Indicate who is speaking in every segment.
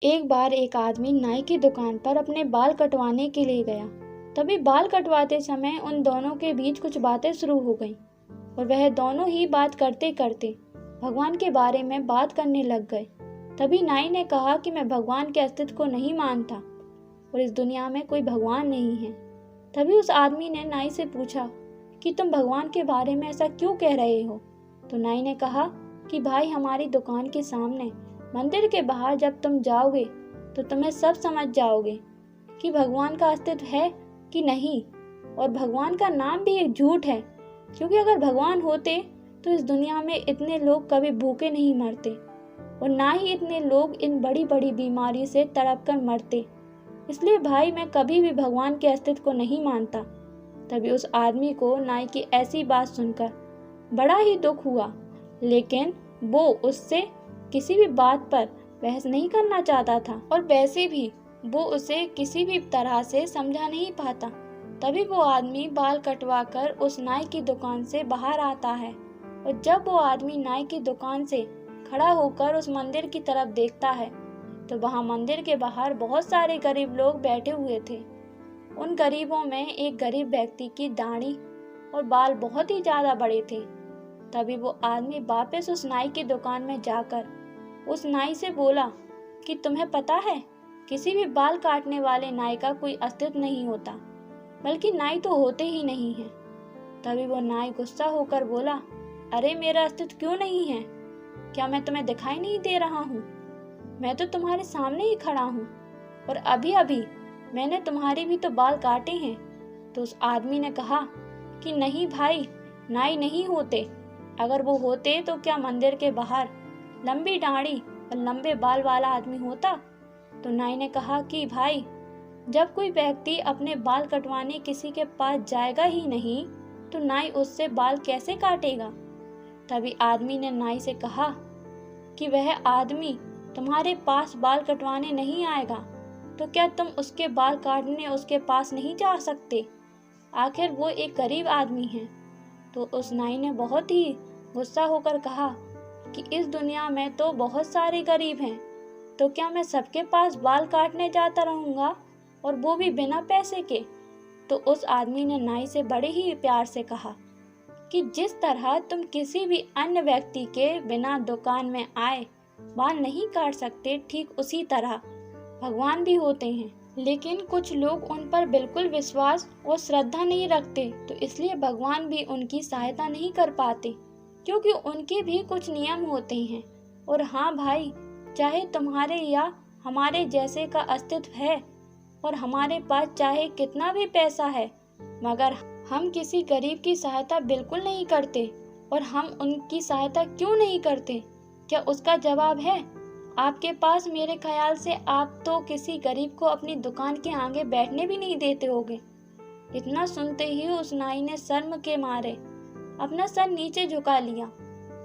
Speaker 1: एक बार एक आदमी नाई की दुकान पर अपने बाल कटवाने के लिए गया। तभी बाल कटवाते समय उन दोनों के बीच कुछ बातें शुरू हो गईं और वह दोनों ही बात करते करते भगवान के बारे में बात करने लग गए। तभी नाई ने कहा कि मैं भगवान के अस्तित्व को नहीं मानता और इस दुनिया में कोई भगवान नहीं है। तभी उस आदमी ने नाई से पूछा कि तुम भगवान के बारे में ऐसा क्यों कह रहे हो। तो नाई ने कहा कि भाई, हमारी दुकान के सामने मंदिर के बाहर जब तुम जाओगे तो तुम्हें सब समझ जाओगे कि भगवान का अस्तित्व है कि नहीं, और भगवान का नाम भी एक झूठ है, क्योंकि अगर भगवान होते तो इस दुनिया में इतने लोग कभी भूखे नहीं मरते और ना ही इतने लोग इन बड़ी बड़ी बीमारी से तड़प कर मरते। इसलिए भाई, मैं कभी भी भगवान के अस्तित्व को नहीं मानता। तभी उस आदमी को नाई की ऐसी बात सुनकर बड़ा ही दुख हुआ, लेकिन वो उससे किसी भी बात पर बहस नहीं करना चाहता था और वैसे भी वो उसे किसी भी तरह से समझा नहीं पाता। तभी वो आदमी बाल कटवा कर उस नाई की दुकान से बाहर आता है और जब वो आदमी नाई की दुकान से खड़ा होकर उस मंदिर की तरफ देखता है तो वहाँ मंदिर के बाहर बहुत सारे गरीब लोग बैठे हुए थे। उन गरीबों में एक गरीब व्यक्ति की दाढ़ी और बाल बहुत ही ज़्यादा बड़े थे। तभी वो आदमी वापस उस नाई की दुकान में जाकर उस नाई से बोला कि तुम्हें पता है, किसी भी बाल काटने वाले नाई का कोई अस्तित्व नहीं होता, बल्कि नाई तो होते ही नहीं है। तभी वो नाई गुस्सा होकर बोला, अरे मेरा अस्तित्व क्यों नहीं है? क्या मैं तुम्हें दिखाई नहीं दे रहा हूँ? मैं तो तुम्हारे सामने ही खड़ा हूँ और अभी अभी मैंने तुम्हारे भी तो बाल काटे हैं। तो उस आदमी ने कहा कि नहीं भाई, नाई नहीं होते। अगर वो होते तो क्या मंदिर के बाहर लंबी दाढ़ी और लंबे बाल वाला आदमी होता? तो नाई ने कहा कि भाई, जब कोई व्यक्ति अपने बाल कटवाने किसी के पास जाएगा ही नहीं तो नाई उससे बाल कैसे काटेगा? तभी आदमी ने नाई से कहा कि वह आदमी तुम्हारे पास बाल कटवाने नहीं आएगा तो क्या तुम उसके बाल काटने उसके पास नहीं जा सकते? आखिर वो एक गरीब आदमी है। तो उस नाई ने बहुत ही गुस्सा होकर कहा कि इस दुनिया में तो बहुत सारे गरीब हैं, तो क्या मैं सबके पास बाल काटने जाता रहूँगा, और वो भी बिना पैसे के? तो उस आदमी ने नाई से बड़े ही प्यार से कहा कि जिस तरह तुम किसी भी अन्य व्यक्ति के बिना दुकान में आए बाल नहीं काट सकते, ठीक उसी तरह भगवान भी होते हैं, लेकिन कुछ लोग उन पर बिल्कुल विश्वास और श्रद्धा नहीं रखते, तो इसलिए भगवान भी उनकी सहायता नहीं कर पाते, क्योंकि उनके भी कुछ नियम होते हैं। और हाँ भाई, चाहे तुम्हारे या हमारे जैसे का अस्तित्व है और हमारे पास चाहे कितना भी पैसा है, मगर हम किसी गरीब की सहायता बिल्कुल नहीं करते। और हम उनकी सहायता क्यों नहीं करते? क्या उसका जवाब है आपके पास? मेरे ख्याल से आप तो किसी गरीब को अपनी दुकान के आगे बैठने भी नहीं देते होगे। इतना सुनते ही उस नाई ने शर्म के मारे अपना सर नीचे झुका लिया।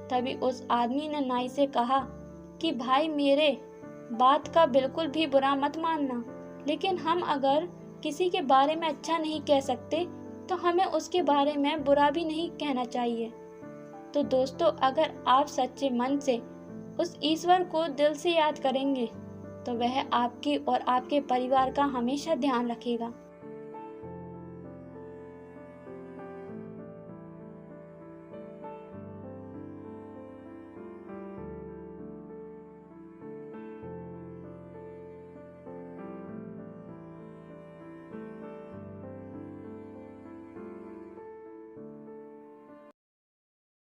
Speaker 1: तभी उस आदमी ने नाई से कहा कि भाई, मेरे बात का बिल्कुल भी बुरा मत मानना, लेकिन हम अगर किसी के बारे में अच्छा नहीं कह सकते तो हमें उसके बारे में बुरा भी नहीं कहना चाहिए। तो दोस्तों, अगर आप सच्चे मन से उस ईश्वर को दिल से याद करेंगे तो वह आपकी और आपके परिवार का हमेशा ध्यान रखेगा।